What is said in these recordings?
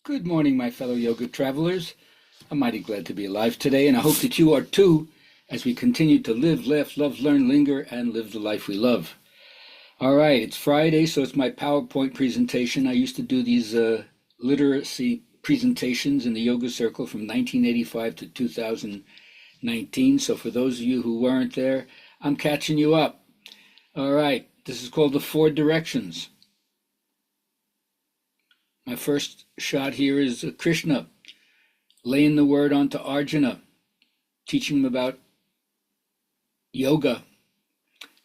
Good morning, my fellow yoga travelers. I'm mighty glad to be alive today, and I hope that you are too, as we continue to live, laugh, love, learn, linger, and live the life we love. All right, it's Friday, so it's my PowerPoint presentation. I used to do these literacy presentations in the yoga circle from 1985 to 2019. So for those of you who weren't there, I'm catching you up. All right, this is called the Four Directions. My first shot here is Krishna laying the word onto Arjuna, teaching him about yoga.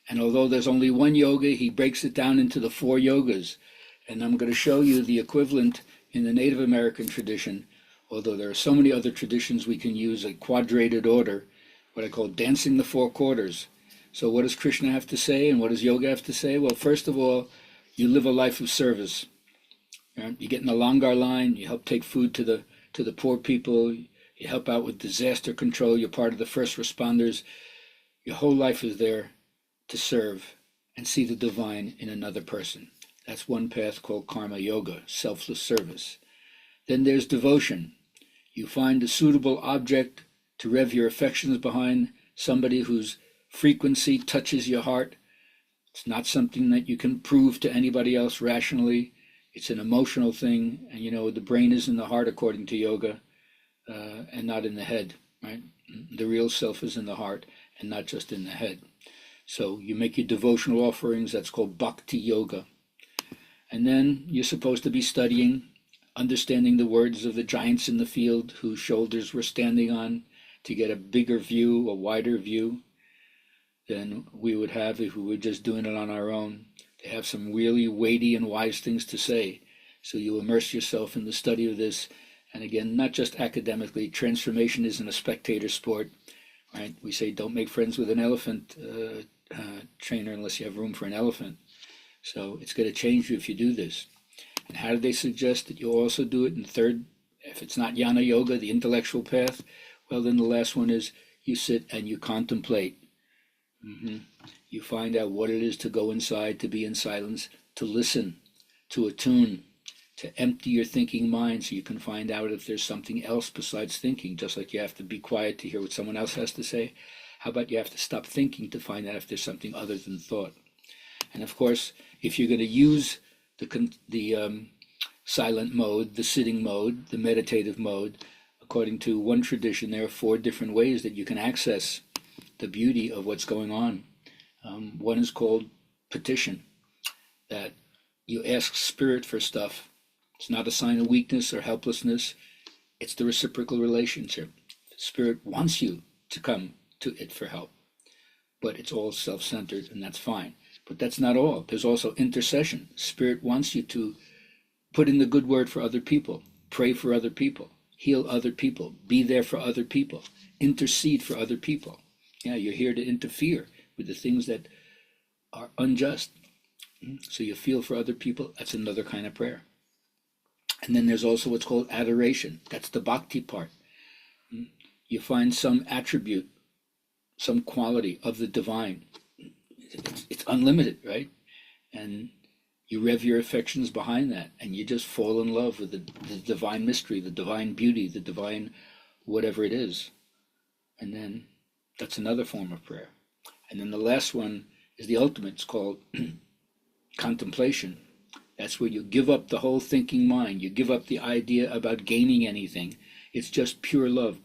And although there's only one yoga, he breaks it down into the four yogas. And I'm going to show you the equivalent in the Native American tradition, although there are so many other traditions we can use, a quadrated order, what I call dancing the four quarters. So what does Krishna have to say and what does yoga have to say? Well, first of all, you live a life of service. You get in the Langar line, you help take food to the poor people, you help out with disaster control, you're part of the first responders. Your whole life is there to serve and see the divine in another person. That's one path called karma yoga, selfless service. Then there's devotion. You find a suitable object to rev your affections behind, somebody whose frequency touches your heart. It's not something that you can prove to anybody else rationally. It's an emotional thing, and the brain is in the heart according to yoga, and not in the head, right? The real self is in the heart and not just in the head. So you make your devotional offerings, that's called bhakti yoga. And then you're supposed to be studying, understanding the words of the giants in the field whose shoulders we're standing on to get a bigger view, a wider view than we would have if we were just doing it on our own. They have some really weighty and wise things to say. So you immerse yourself in the study of this. And again, not just academically, transformation isn't a spectator sport, right? We say don't make friends with an elephant trainer unless you have room for an elephant. So it's going to change you if you do this. And how do they suggest that you also do it in third? If it's not jnana yoga, the intellectual path, well, then the last one is you sit and you contemplate. You find out what it is to go inside, to be in silence, to listen, to attune, to empty your thinking mind so you can find out if there's something else besides thinking. Just like you have to be quiet to hear what someone else has to say, how about you have to stop thinking to find out if there's something other than thought? And of course, if you're going to use the silent mode, the sitting mode, the meditative mode, according to one tradition, there are four different ways that you can access the beauty of what's going on. One is called petition, that you ask spirit for stuff. It's not a sign of weakness or helplessness. It's the reciprocal relationship. Spirit wants you to come to it for help, but it's all self-centered, and that's fine. But that's not all. There's also intercession. Spirit wants you to put in the good word for other people, pray for other people, heal other people, be there for other people, intercede for other people. Yeah, you're here to interfere with the things that are unjust. So you feel for other people. That's another kind of prayer. And then there's also what's called adoration. That's the bhakti part. You find some attribute, some quality of the divine. It's unlimited, right? And you rev your affections behind that, and you just fall in love with the divine mystery, the divine beauty, the divine whatever it is. And then that's another form of prayer. And then the last one is the ultimate. It's called contemplation. That's where you give up the whole thinking mind. You give up the idea about gaining anything. It's just pure love,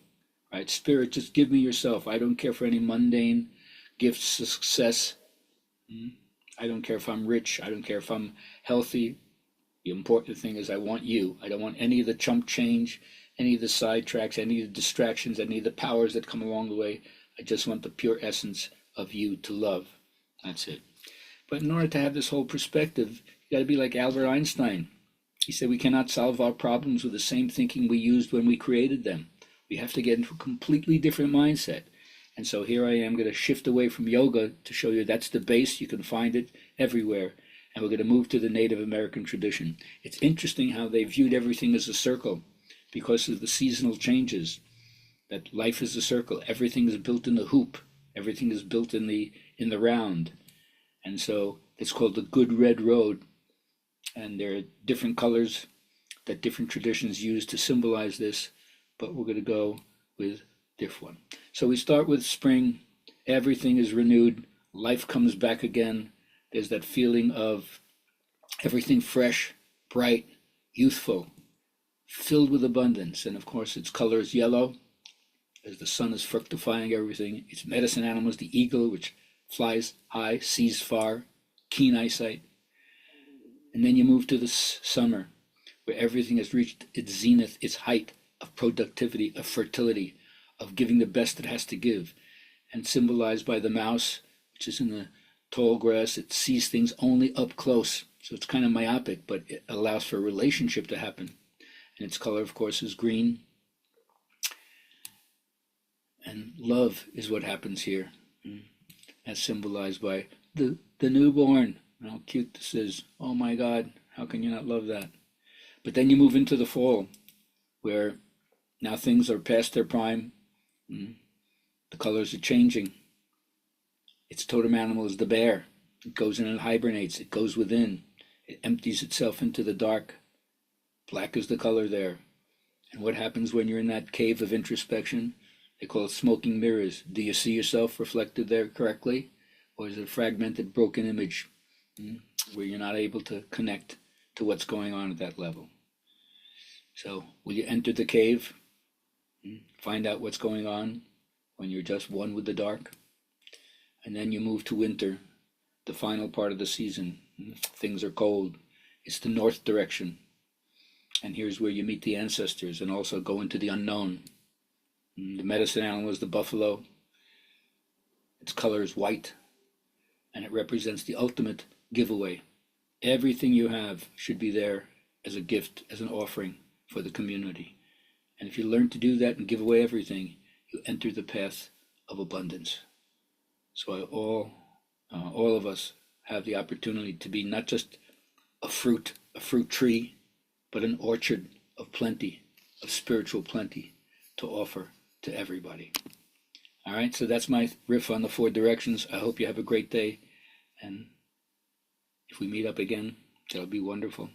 right? Spirit, just give me yourself. I don't care for any mundane gifts, success. I don't care if I'm rich. I don't care if I'm healthy. The important thing is I want you. I don't want any of the chump change, any of the sidetracks, any of the distractions, any of the powers that come along the way. I just want the pure essence of you to love. That's it. But in order to have this whole perspective, you got to be like Albert Einstein. He said we cannot solve our problems with the same thinking we used when we created them. We have to get into a completely different mindset. And so here I am going to shift away from yoga to show you that's the base. You can find it everywhere. And we're going to move to the Native American tradition. It's interesting how they viewed everything as a circle because of the seasonal changes. That life is a circle. Everything is built in the hoop. Everything is built in the round. And so it's called the Good Red Road. And there are different colors that different traditions use to symbolize this, but we're going to go with this one. So we start with spring. Everything is renewed. Life comes back again. There's that feeling of everything fresh, bright, youthful, filled with abundance. And of course, its color is yellow, as the sun is fructifying everything. Its medicine animal is the eagle, which flies high, sees far, keen eyesight. And then you move to the summer, where everything has reached its zenith, its height of productivity, of fertility, of giving the best it has to give. And symbolized by the mouse, which is in the tall grass. It sees things only up close. So it's kind of myopic, but it allows for a relationship to happen. And its color, of course, is green. And love is what happens here, as symbolized by the newborn. And how cute this is. Oh my God, how can you not love that? But then you move into the fall, where now things are past their prime. The colors are changing. Its totem animal is the bear. It goes in and hibernates. It goes within. It empties itself into the dark. Black is the color there. And what happens when you're in that cave of introspection? They call it smoking mirrors. Do you see yourself reflected there correctly? Or is it a fragmented, broken image where you're not able to connect to what's going on at that level? So will you enter the cave? Find out what's going on when you're just one with the dark? And then you move to winter, the final part of the season. Things are cold. It's the north direction. And here's where you meet the ancestors and also go into the unknown. The medicine animal is the buffalo. Its color is white, and it represents the ultimate giveaway. Everything you have should be there as a gift, as an offering for the community. And if you learn to do that and give away everything, you enter the path of abundance. So all of us have the opportunity to be not just a fruit tree, but an orchard of plenty, of spiritual plenty to offer to everybody. All right, so that's my riff on the 4 directions. I hope you have a great day. And if we meet up again, that'll be wonderful.